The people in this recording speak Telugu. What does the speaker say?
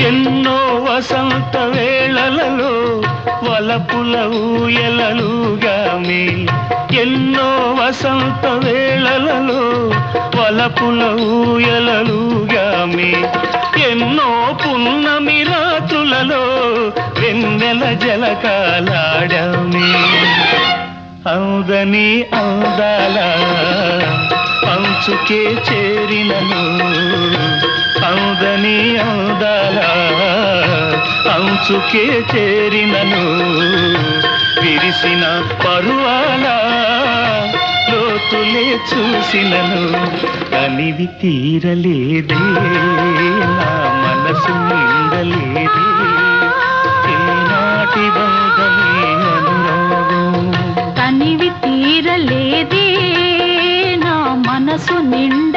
ఎన్నో వసంత వేళలలో వలపుల ఊయలలుగామి ఎన్నో వసంత వేళలలో వలపుల ఊయలలుగామి ఎన్నో పున్నమి రాత్రులలో వెన్నెల జలకాలాడామి అవుదని అందాల అంచుకే చేరినను అవుదని అందాల అంచుకే చేరినను విరిసిన పరువాల లోతులే చూసినను కనివి తీరలేదే నా మనసు నిండలేదే ఈనాటి బంధమే అనురాగం కనివి తీరలేదే నా మనసు నిండ